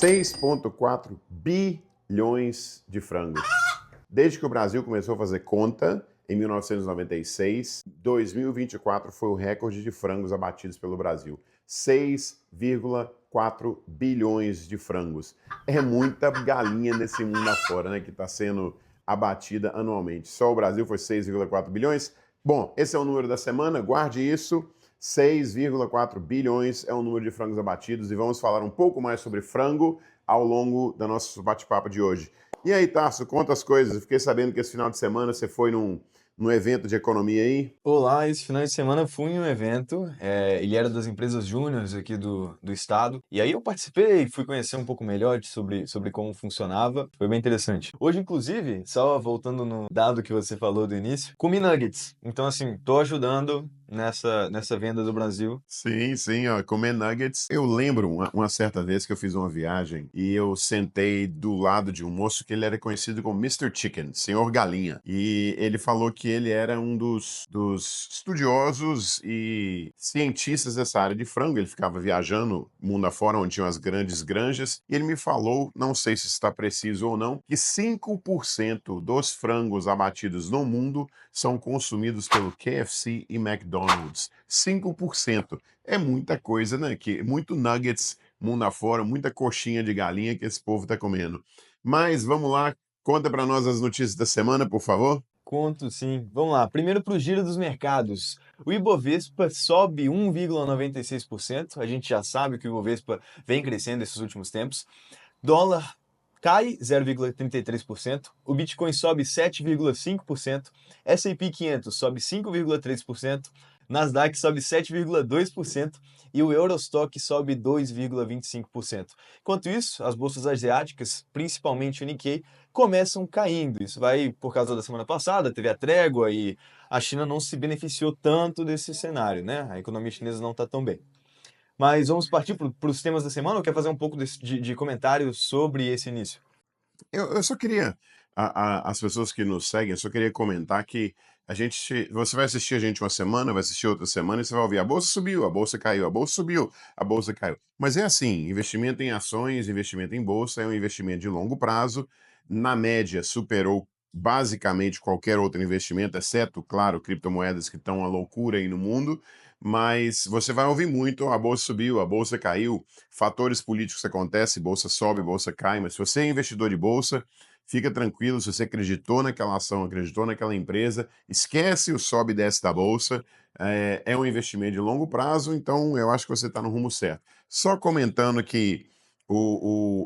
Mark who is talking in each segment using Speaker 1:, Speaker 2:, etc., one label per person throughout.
Speaker 1: 6,4 bilhões de frangos. Desde que o Brasil começou a fazer conta, em 1996, 2024 foi o recorde de frangos abatidos pelo Brasil. 6,4 bilhões de frangos. É muita galinha nesse mundo afora, né, que está sendo abatida anualmente. Só o Brasil foi 6,4 bilhões. Bom, esse é o número da semana, guarde isso. 6,4 bilhões é o número de frangos abatidos e vamos falar um pouco mais sobre frango ao longo do nosso bate-papo de hoje. E aí, Tarso, conta as coisas. Eu fiquei sabendo que esse final de semana você foi num evento de economia aí.
Speaker 2: Olá, esse final de semana fui em um evento, ele era das empresas júniores aqui do estado, e aí eu participei, fui conhecer um pouco melhor sobre como funcionava, foi bem interessante. Hoje, inclusive, só voltando no dado que você falou do início, comi nuggets, então assim, tô ajudando nessa venda do Brasil.
Speaker 1: Sim, sim, ó, comer nuggets. Eu lembro uma certa vez que eu fiz uma viagem e eu sentei do lado de um moço que ele era conhecido como Mr. Chicken, Senhor Galinha. E ele falou que ele era um dos estudiosos e cientistas dessa área de frango. Ele ficava viajando mundo afora, onde tinham as grandes granjas. E ele me falou, não sei se está preciso ou não, que 5% dos frangos abatidos no mundo são consumidos pelo KFC e McDonald's. 5%. É muita coisa, né? Muito nuggets mundo afora, muita coxinha de galinha que esse povo tá comendo. Mas vamos lá, conta para nós as notícias da semana, por favor.
Speaker 2: Conto sim. Vamos lá. Primeiro para o giro dos mercados. O Ibovespa sobe 1,96%. A gente já sabe que o Ibovespa vem crescendo esses últimos tempos. Dólar cai 0,33%, o Bitcoin sobe 7,5%, S&P 500 sobe 5,3%, Nasdaq sobe 7,2% e o Eurostock sobe 2,25%. Enquanto isso, as bolsas asiáticas, principalmente o Nikkei, começam caindo. Isso vai por causa da semana passada, teve a trégua e a China não se beneficiou tanto desse cenário, né? A economia chinesa não está tão bem. Mas vamos partir para os temas da semana ou quer fazer um pouco de comentário sobre esse início?
Speaker 1: Eu só queria, as pessoas que nos seguem, eu só queria comentar que você vai assistir a gente uma semana, vai assistir outra semana e você vai ouvir a bolsa subiu, a bolsa caiu, a bolsa subiu, a bolsa caiu. Mas é assim, investimento em ações, investimento em bolsa é um investimento de longo prazo, na média superou basicamente qualquer outro investimento, exceto, claro, criptomoedas que estão uma loucura aí no mundo, mas você vai ouvir muito, a bolsa subiu, a bolsa caiu, fatores políticos acontecem, bolsa sobe, bolsa cai, mas se você é investidor de bolsa, fica tranquilo, se você acreditou naquela ação, acreditou naquela empresa, esquece o sobe e desce da bolsa, é um investimento de longo prazo, então eu acho que você está no rumo certo. Só comentando que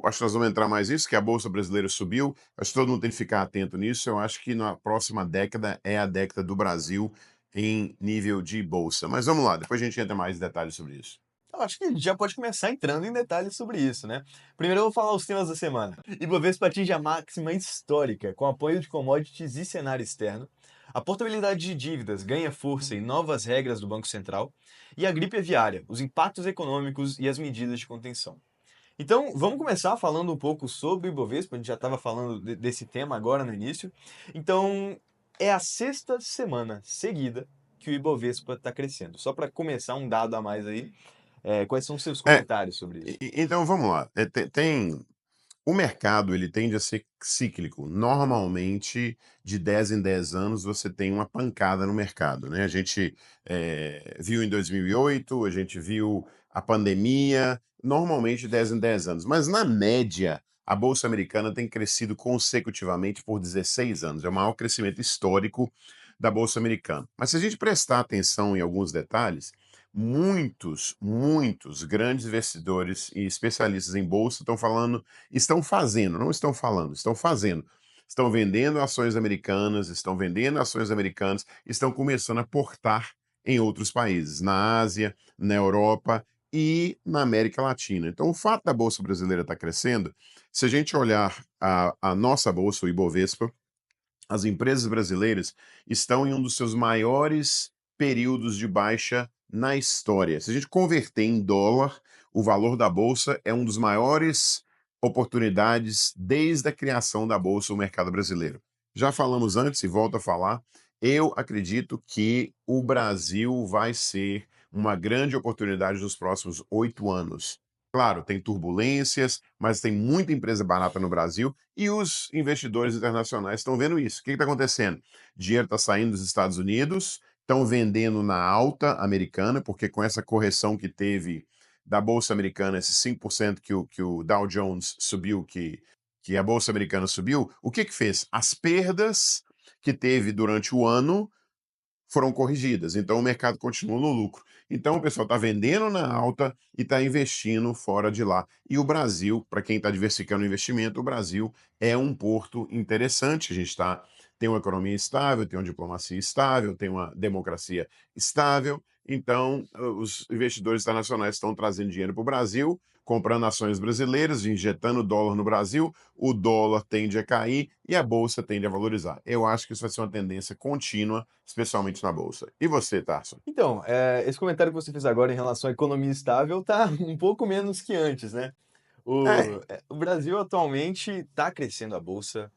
Speaker 1: acho que nós vamos entrar mais nisso, que a Bolsa Brasileira subiu, acho que todo mundo tem que ficar atento nisso, eu acho que na próxima década é a década do Brasil em nível de bolsa. Mas vamos lá, depois a gente entra mais em detalhes sobre isso.
Speaker 2: Eu acho que a gente já pode começar entrando em detalhes sobre isso, né? Primeiro eu vou falar os temas da semana. Ibovespa atinge a máxima histórica com apoio de commodities e cenário externo. A portabilidade de dívidas ganha força em novas regras do Banco Central. E a gripe aviária, os impactos econômicos e as medidas de contenção. Então, vamos começar falando um pouco sobre o Ibovespa. A gente já estava falando desse tema agora no início. Então, é a sexta semana seguida que o Ibovespa está crescendo. Só para começar um dado a mais aí, quais são os seus
Speaker 1: É,
Speaker 2: comentários sobre isso?
Speaker 1: então vamos lá. O mercado ele tende a ser cíclico. Normalmente, de 10 em 10 anos, você tem uma pancada no mercado, né? A gente viu em 2008, a gente viu a pandemia, normalmente de 10 em 10 anos. Mas, na média, a Bolsa Americana tem crescido consecutivamente por 16 anos. É o maior crescimento histórico da Bolsa Americana. Mas, se a gente prestar atenção em alguns detalhes, muitos grandes investidores e especialistas em bolsa estão fazendo, não estão falando, estão fazendo. Estão vendendo ações americanas, estão vendendo ações americanas, estão começando a portar em outros países, na Ásia, na Europa e na América Latina. Então, o fato da Bolsa Brasileira estar crescendo, se a gente olhar a nossa Bolsa, o Ibovespa, as empresas brasileiras estão em um dos seus maiores períodos de baixa na história. Se a gente converter em dólar, o valor da bolsa é um dos maiores oportunidades desde a criação da bolsa no mercado brasileiro. Já falamos antes e volto a falar, eu acredito que o Brasil vai ser uma grande oportunidade nos próximos 8 anos. Claro, tem turbulências, mas tem muita empresa barata no Brasil e os investidores internacionais estão vendo isso. O que está acontecendo? Dinheiro está saindo dos Estados Unidos, estão vendendo na alta americana, porque com essa correção que teve da Bolsa Americana, esses 5% que o Dow Jones subiu, que a Bolsa Americana subiu, o que que fez? As perdas que teve durante o ano foram corrigidas. Então o mercado continua no lucro. Então o pessoal está vendendo na alta e está investindo fora de lá. E o Brasil, para quem está diversificando o investimento, o Brasil é um porto interessante. A gente tem uma economia estável, tem uma diplomacia estável, tem uma democracia estável. Então, os investidores internacionais estão trazendo dinheiro para o Brasil, comprando ações brasileiras, injetando dólar no Brasil, o dólar tende a cair e a bolsa tende a valorizar. Eu acho que isso vai ser uma tendência contínua, especialmente na bolsa. E você, Tarso?
Speaker 2: Então, esse comentário que você fez agora em relação à economia estável tá um pouco menos que antes, né?
Speaker 1: É,
Speaker 2: O Brasil atualmente está crescendo a bolsa,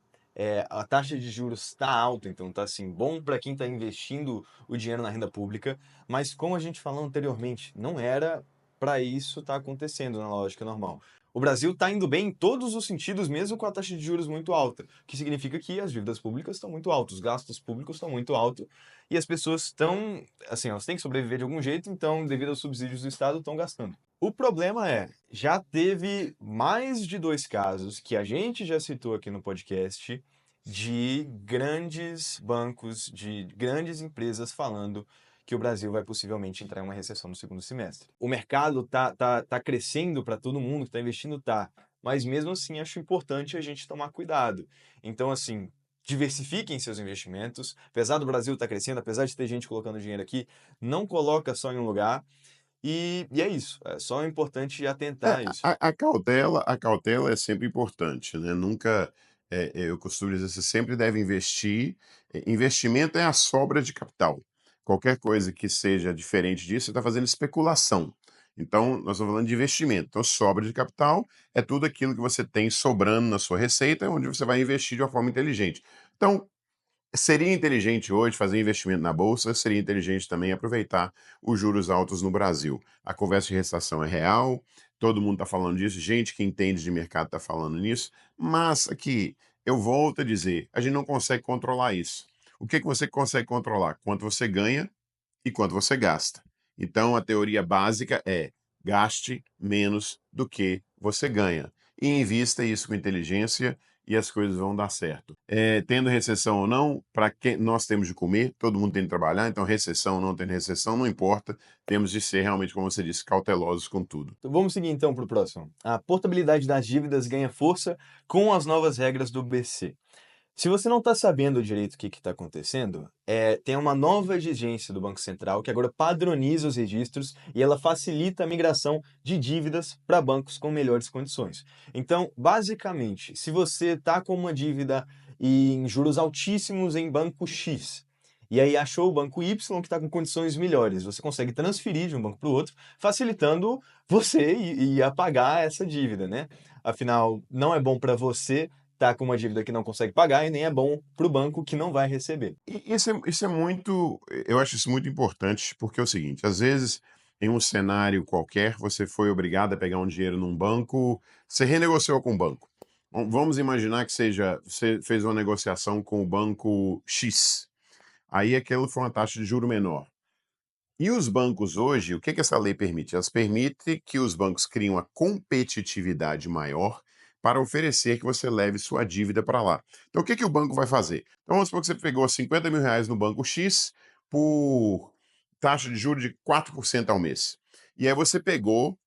Speaker 2: a taxa de juros está alta, então tá assim, bom para quem está investindo o dinheiro na renda pública, mas como a gente falou anteriormente, não era para isso estar acontecendo na lógica normal. O Brasil está indo bem em todos os sentidos, mesmo com a taxa de juros muito alta, o que significa que as dívidas públicas estão muito altas, os gastos públicos estão muito altos e as pessoas estão, assim, elas têm que sobreviver de algum jeito, então, devido aos subsídios do Estado, estão gastando. O problema é, já teve mais de 2 casos que a gente já citou aqui no podcast de grandes bancos, de grandes empresas falando que o Brasil vai possivelmente entrar em uma recessão no segundo semestre. O mercado tá crescendo para todo mundo que está investindo, tá. Mas mesmo assim, acho importante a gente tomar cuidado. Então, assim, diversifiquem seus investimentos. Apesar do Brasil estar crescendo, apesar de ter gente colocando dinheiro aqui, não coloca só em um lugar. E é isso, é só importante atentar a isso.
Speaker 1: a cautela é sempre importante, né? Nunca, eu costumo dizer, você sempre deve investir. Investimento é a sobra de capital. Qualquer coisa que seja diferente disso, você está fazendo especulação. Então, nós estamos falando de investimento. Então, sobra de capital é tudo aquilo que você tem sobrando na sua receita, onde você vai investir de uma forma inteligente. Então, seria inteligente hoje fazer investimento na bolsa, seria inteligente também aproveitar os juros altos no Brasil. A conversa de recessão é real, todo mundo está falando disso, gente que entende de mercado está falando nisso, mas aqui, eu volto a dizer, a gente não consegue controlar isso. O que que você consegue controlar? Quanto você ganha e quanto você gasta. Então, a teoria básica é: gaste menos do que você ganha. E invista isso com inteligência e as coisas vão dar certo. Tendo recessão ou não, para quem nós temos de comer, todo mundo tem de trabalhar, então recessão ou não tendo recessão, não importa. Temos de ser realmente, como você disse, cautelosos com tudo.
Speaker 2: Então, vamos seguir então para o próximo. A portabilidade das dívidas ganha força com as novas regras do BC. Se você não está sabendo direito o que está acontecendo, tem uma nova exigência do Banco Central que agora padroniza os registros e ela facilita a migração de dívidas para bancos com melhores condições. Então, basicamente, se você está com uma dívida em juros altíssimos em banco X, e aí achou o banco Y que está com condições melhores, você consegue transferir de um banco para o outro, facilitando você ir a pagar essa dívida, né? Afinal, não é bom para você tá com uma dívida que não consegue pagar e nem é bom para o banco que não vai receber.
Speaker 1: E isso é muito, eu acho isso muito importante, porque é o seguinte, às vezes, em um cenário qualquer, você foi obrigado a pegar um dinheiro num banco, você renegociou com o banco. Vamos imaginar que seja, você fez uma negociação com o banco X. Aí aquilo foi uma taxa de juro menor. E os bancos hoje, o que que essa lei permite? Elas permitem que os bancos criem uma competitividade maior para oferecer que você leve sua dívida para lá. Então, o que que o banco vai fazer? Então, vamos supor que você pegou R$ 50.000 no banco X por taxa de juros de 4% ao mês. E aí você pegou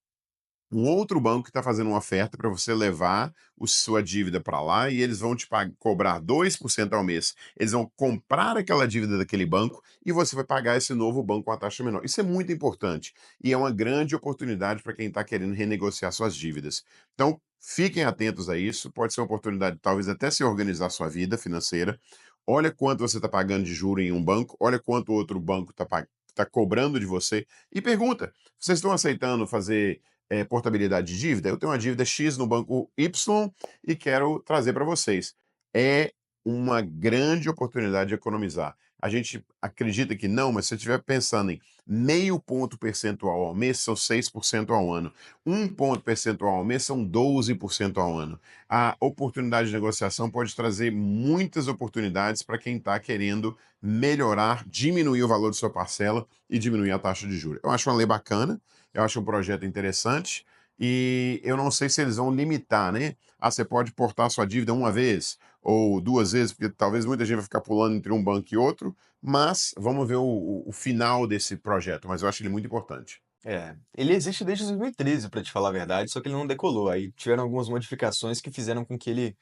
Speaker 1: um outro banco que está fazendo uma oferta para você levar sua dívida para lá e eles vão te cobrar 2% ao mês. Eles vão comprar aquela dívida daquele banco e você vai pagar esse novo banco com a taxa menor. Isso é muito importante e é uma grande oportunidade para quem está querendo renegociar suas dívidas. Então, fiquem atentos a isso. Pode ser uma oportunidade, talvez até se organizar sua vida financeira. Olha quanto você está pagando de juro em um banco, olha quanto o outro banco está cobrando de você e pergunta: vocês estão aceitando fazer portabilidade de dívida? Eu tenho uma dívida X no banco Y e quero trazer para vocês. É uma grande oportunidade de economizar. A gente acredita que não, mas se você estiver pensando em meio ponto percentual ao mês, são 6% ao ano. Um ponto percentual ao mês são 12% ao ano. A oportunidade de negociação pode trazer muitas oportunidades para quem está querendo melhorar, diminuir o valor de sua parcela e diminuir a taxa de juros. Eu acho uma lei bacana, eu acho um projeto interessante e eu não sei se eles vão limitar, né? Ah, você pode portar sua dívida uma vez ou duas vezes, porque talvez muita gente vai ficar pulando entre um banco e outro, mas vamos ver o final desse projeto, mas eu acho ele muito importante.
Speaker 2: É, ele existe desde 2013, para te falar a verdade, só que ele não decolou. Aí tiveram algumas modificações que fizeram com que ele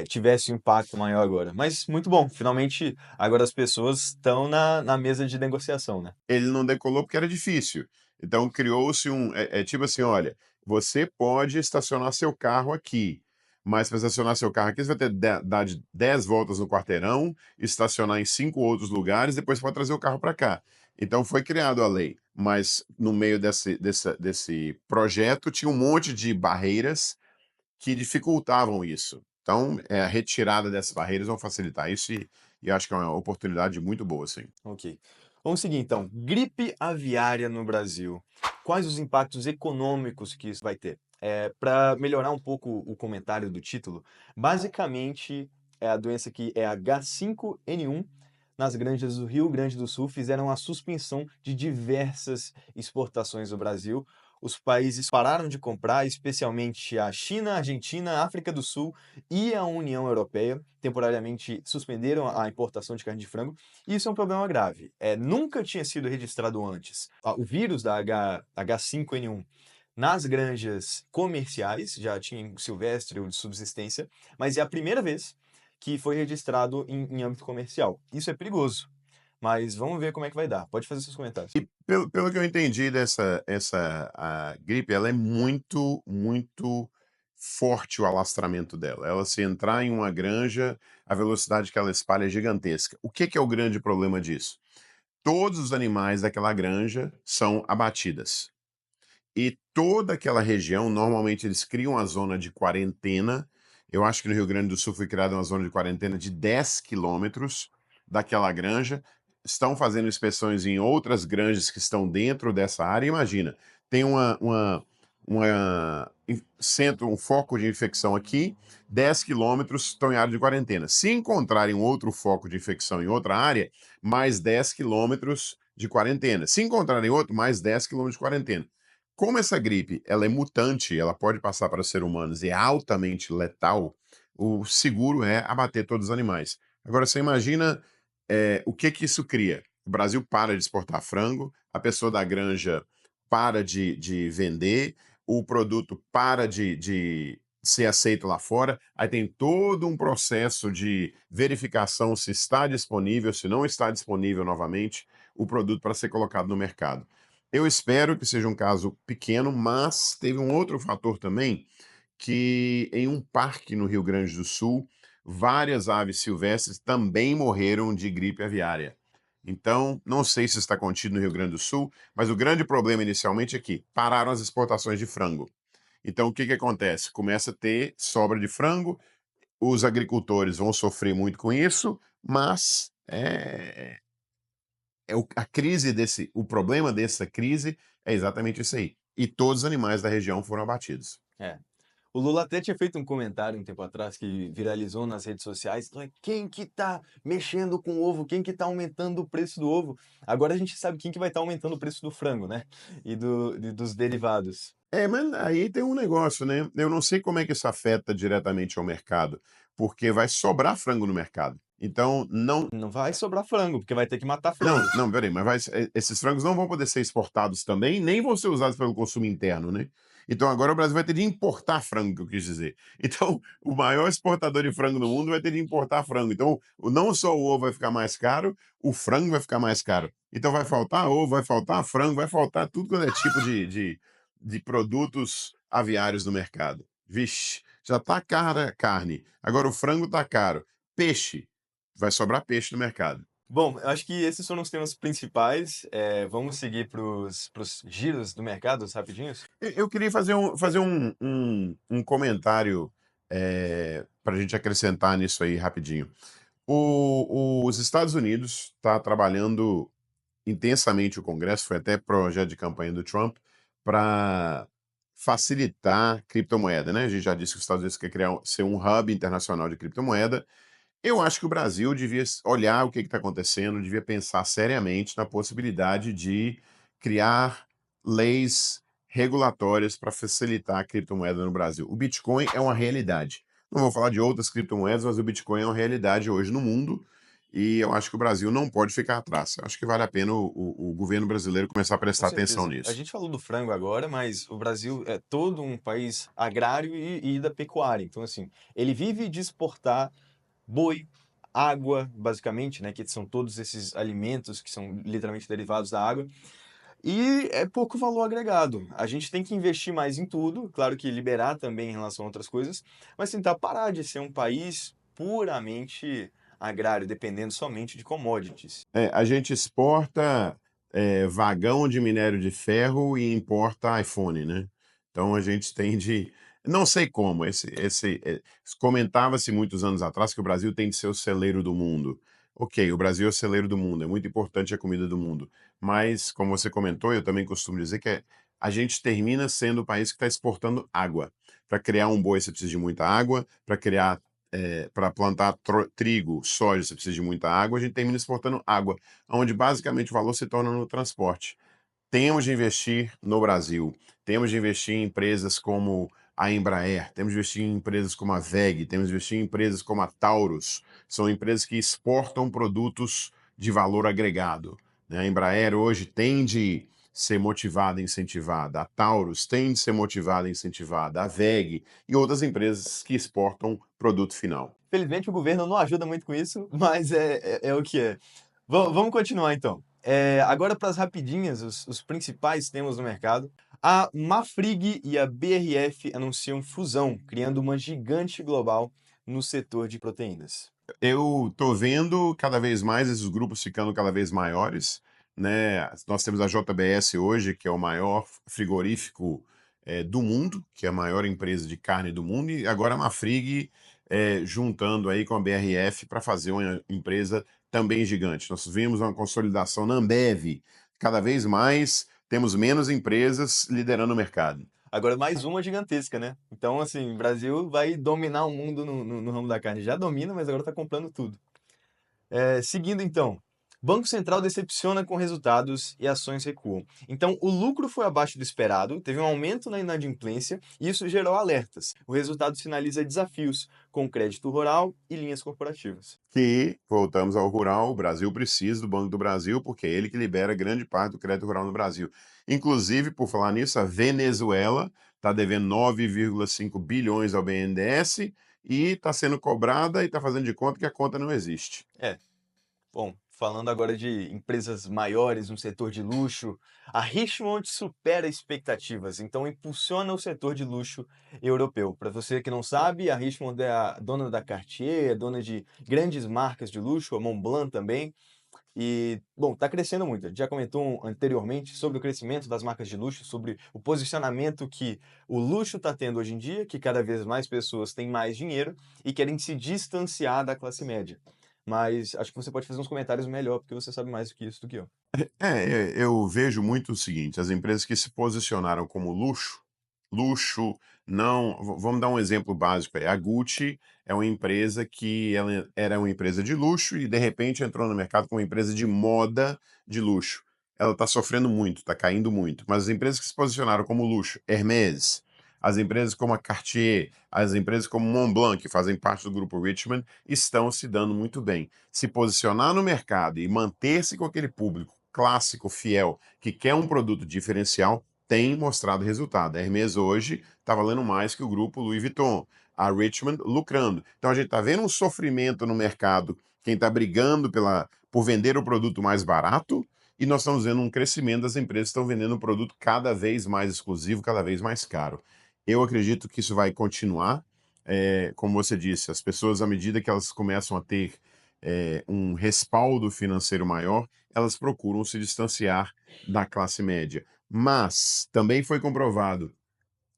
Speaker 2: tivesse um impacto maior agora. Mas muito bom, finalmente agora as pessoas estão na mesa de negociação, né?
Speaker 1: Ele não decolou porque era difícil. Então criou-se é tipo assim, olha, você pode estacionar seu carro aqui, mas para estacionar seu carro aqui, você vai ter dar de 10 voltas no quarteirão, estacionar em 5 outros lugares, depois você pode trazer o carro para cá. Então foi criado a lei, mas no meio desse projeto tinha um monte de barreiras que dificultavam isso. Então, a retirada dessas barreiras vão facilitar isso e acho que é uma oportunidade muito boa, sim.
Speaker 2: Ok. Vamos seguir então. Gripe aviária no Brasil. Quais os impactos econômicos que isso vai ter? Para melhorar um pouco o comentário do título, basicamente é a doença que é H5N1 nas granjas do Rio Grande do Sul fizeram a suspensão de diversas exportações do Brasil. Os países pararam de comprar, especialmente a China, a Argentina, a África do Sul e a União Europeia, temporariamente suspenderam a importação de carne de frango. E isso é um problema grave. Nunca tinha sido registrado antes. O vírus da H5N1 nas granjas comerciais, já tinha em silvestre ou de subsistência, mas é a primeira vez que foi registrado em âmbito comercial. Isso é perigoso, mas vamos ver como é que vai dar. Pode fazer seus comentários.
Speaker 1: E pelo que eu entendi a gripe, ela é muito, muito forte o alastramento dela. Ela se entrar em uma granja, a velocidade que ela espalha é gigantesca. O que que é o grande problema disso? Todos os animais daquela granja são abatidas. E toda aquela região, normalmente eles criam a zona de quarentena. Eu acho que no Rio Grande do Sul foi criada uma zona de quarentena de 10 quilômetros daquela granja. Estão fazendo inspeções em outras granjas que estão dentro dessa área. Imagina, tem centro, um foco de infecção aqui, 10 quilômetros estão em área de quarentena. Se encontrarem outro foco de infecção em outra área, mais 10 quilômetros de quarentena. Se encontrarem outro, mais 10 quilômetros de quarentena. Como essa gripe ela é mutante, ela pode passar para seres humanos e é altamente letal, o seguro é abater todos os animais. Agora, você imagina o que que isso cria? O Brasil para de exportar frango, a pessoa da granja para de vender, o produto para de ser aceito lá fora, aí tem todo um processo de verificação se está disponível, se não está disponível novamente o produto para ser colocado no mercado. Eu espero que seja um caso pequeno, mas teve um outro fator também, que em um parque no Rio Grande do Sul, várias aves silvestres também morreram de gripe aviária. Então, não sei se está contido no Rio Grande do Sul, mas o grande problema inicialmente é que pararam as exportações de frango. Então, o que que acontece? Começa a ter sobra de frango, os agricultores vão sofrer muito com isso, mas a crise o problema dessa crise é exatamente isso aí. E todos os animais da região foram abatidos.
Speaker 2: É. O Lula até tinha feito um comentário um tempo atrás que viralizou nas redes sociais. Quem que tá mexendo com o ovo? Quem que tá aumentando o preço do ovo? Agora a gente sabe quem que vai estar aumentando o preço do frango, né? Dos derivados.
Speaker 1: É, mas aí tem um negócio, né? Eu não sei como é que isso afeta diretamente ao mercado, porque vai sobrar frango no mercado. Então, não.
Speaker 2: Não vai sobrar frango, porque vai ter que matar
Speaker 1: Não,
Speaker 2: frangos.
Speaker 1: não, peraí, mas esses frangos não vão poder ser exportados também, nem vão ser usados pelo consumo interno, né? Então agora o Brasil vai ter de importar frango, que eu quis dizer. Então, o maior exportador de frango no mundo vai ter de importar frango. Então, não só o ovo vai ficar mais caro, o frango vai ficar mais caro. Então vai faltar ovo, vai faltar frango, vai faltar tudo quanto é tipo de produtos aviários no mercado. Vixe, já tá cara a carne. Agora o frango tá caro. Peixe, vai sobrar peixe no mercado.
Speaker 2: Bom, eu acho que esses foram os temas principais. Vamos seguir para os giros do mercado, os rapidinhos?
Speaker 1: Eu queria fazer um comentário para a gente acrescentar nisso aí rapidinho. Os Estados Unidos está trabalhando intensamente o Congresso, foi até projeto de campanha do Trump, para facilitar criptomoeda, né? A gente já disse que os Estados Unidos quer criar, ser um hub internacional de criptomoeda. Eu acho que o Brasil devia olhar o que está acontecendo, devia pensar seriamente na possibilidade de criar leis regulatórias para facilitar a criptomoeda no Brasil. O Bitcoin é uma realidade. Não vou falar de outras criptomoedas, mas o Bitcoin é uma realidade hoje no mundo e eu acho que o Brasil não pode ficar atrás. Eu acho que vale a pena o governo brasileiro começar a
Speaker 2: Com
Speaker 1: prestar atenção
Speaker 2: certeza. A
Speaker 1: nisso.
Speaker 2: gente falou do frango agora, mas o Brasil é todo um país agrário e da pecuária. Então, assim, ele vive de exportar boi, água, basicamente, né, que são todos esses alimentos que são literalmente derivados da água, e é pouco valor agregado. A gente tem que investir mais em tudo, claro que liberar também em relação a outras coisas, mas tentar parar de ser um país puramente agrário, dependendo somente de commodities.
Speaker 1: É, a gente exporta vagão de minério de ferro e importa iPhone, né? Então a gente tem de. Não sei como. Comentava-se muitos anos atrás que o Brasil tem de ser o celeiro do mundo. Ok, o Brasil é o celeiro do mundo, é muito importante a comida do mundo. Mas, como você comentou, eu também costumo dizer que a gente termina sendo o país que está exportando água. Para criar um boi, você precisa de muita água. Para criar para plantar trigo, soja, você precisa de muita água, a gente termina exportando água, onde basicamente o valor se torna no transporte. Temos de investir no Brasil, temos de investir em empresas como a Embraer, temos de investir em empresas como a WEG, temos de investir em empresas como a Taurus, são empresas que exportam produtos de valor agregado, né? A Embraer hoje tem de ser motivada e incentivada, a Taurus tem de ser motivada e incentivada, a WEG e outras empresas que exportam produto final.
Speaker 2: Felizmente o governo não ajuda muito com isso, mas é o que é. Vamos continuar então. Agora para as rapidinhas, os principais temas do mercado. A Mafrig e a BRF anunciam fusão, criando uma gigante global no setor de proteínas.
Speaker 1: Eu tô vendo cada vez mais esses grupos ficando cada vez maiores, né? Nós temos a JBS hoje, que é o maior frigorífico do mundo, que é a maior empresa de carne do mundo, e agora a Mafrig juntando aí com a BRF para fazer uma empresa também gigante. Nós vimos uma consolidação na Ambev, cada vez mais temos menos empresas liderando o mercado.
Speaker 2: Agora mais uma gigantesca, né? Então, assim, o Brasil vai dominar o mundo no ramo da carne. Já domina, mas agora está comprando tudo. Seguindo então, Banco Central decepciona com resultados e ações recuam. Então, o lucro foi abaixo do esperado, teve um aumento na inadimplência e isso gerou alertas. O resultado sinaliza desafios com crédito rural e linhas corporativas.
Speaker 1: Que, voltamos ao rural, o Brasil precisa do Banco do Brasil, porque é ele que libera grande parte do crédito rural no Brasil. Inclusive, por falar nisso, a Venezuela está devendo 9,5 bilhões ao BNDES e está sendo cobrada e está fazendo de conta que a conta não existe.
Speaker 2: É, bom, falando agora de empresas maiores no setor de luxo, a Richemont supera expectativas, então impulsiona o setor de luxo europeu. Para você que não sabe, a Richemont é a dona da Cartier, é dona de grandes marcas de luxo, a Montblanc também. E, bom, está crescendo muito. A gente já comentou anteriormente sobre o crescimento das marcas de luxo, sobre o posicionamento que o luxo está tendo hoje em dia, que cada vez mais pessoas têm mais dinheiro e querem se distanciar da classe média. Mas acho que você pode fazer uns comentários melhor, porque você sabe mais do que isso do que eu.
Speaker 1: Eu vejo muito o seguinte: as empresas que se posicionaram como luxo, luxo não. Vamos dar um exemplo básico aí. A Gucci é uma empresa que ela era uma empresa de luxo e de repente entrou no mercado como uma empresa de moda de luxo. Ela está sofrendo muito, está caindo muito. Mas as empresas que se posicionaram como luxo, Hermès, as empresas como a Cartier, as empresas como Montblanc, que fazem parte do grupo Richemont, estão se dando muito bem. Se posicionar no mercado e manter-se com aquele público clássico, fiel, que quer um produto diferencial, tem mostrado resultado. A Hermès hoje está valendo mais que o grupo Louis Vuitton. A Richmond lucrando. Então a gente está vendo um sofrimento no mercado, quem está brigando por vender o produto mais barato, e nós estamos vendo um crescimento das empresas que estão vendendo um produto cada vez mais exclusivo, cada vez mais caro. Eu acredito que isso vai continuar. Como você disse, as pessoas, à medida que elas começam a ter um respaldo financeiro maior, elas procuram se distanciar da classe média. Mas também foi comprovado,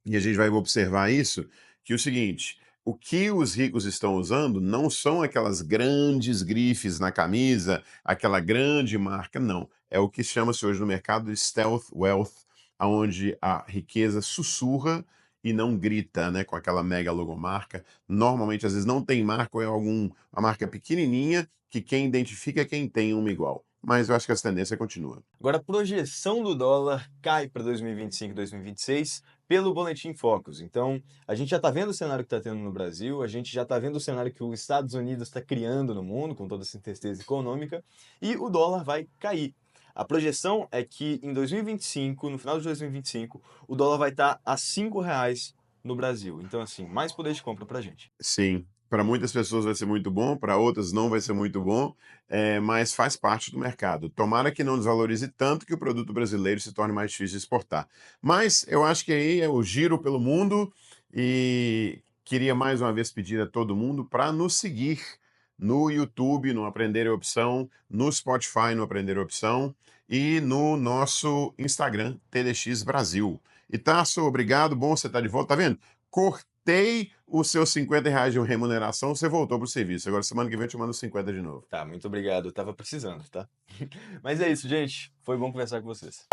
Speaker 1: e a gente vai observar isso, que é o seguinte: O que os ricos estão usando não são aquelas grandes grifes na camisa, aquela grande marca, não. É o que chama-se hoje no mercado de stealth wealth, aonde a riqueza sussurra e não grita, né, com aquela mega logomarca. Normalmente, às vezes, não tem marca ou é uma marca pequenininha que quem identifica é quem tem uma igual. Mas eu acho que essa tendência continua.
Speaker 2: Agora, a projeção do dólar cai para 2025 e 2026 pelo Boletim Focus. Então, a gente já está vendo o cenário que está tendo no Brasil, a gente já está vendo o cenário que os Estados Unidos está criando no mundo, com toda essa incerteza econômica, e o dólar vai cair. A projeção é que em 2025, no final de 2025, o dólar vai estar a R$ 5 no Brasil. Então, assim, mais poder de compra para a gente.
Speaker 1: Sim, para muitas pessoas vai ser muito bom, para outras não vai ser muito bom, mas faz parte do mercado. Tomara que não desvalorize tanto que o produto brasileiro se torne mais difícil de exportar. Mas eu acho que aí é o giro pelo mundo e queria mais uma vez pedir a todo mundo para nos seguir no YouTube, no Aprender é Opção, no Spotify, no Aprender é Opção e no nosso Instagram, TDX Brasil. E Tasso, obrigado, bom você estar de volta, tá vendo? Cortei os seus R$ 50 de remuneração, você voltou pro serviço. Agora, semana que vem, eu te mando 50 de novo.
Speaker 2: Tá, muito obrigado. Eu tava precisando, tá? Mas é isso, gente. Foi bom conversar com vocês.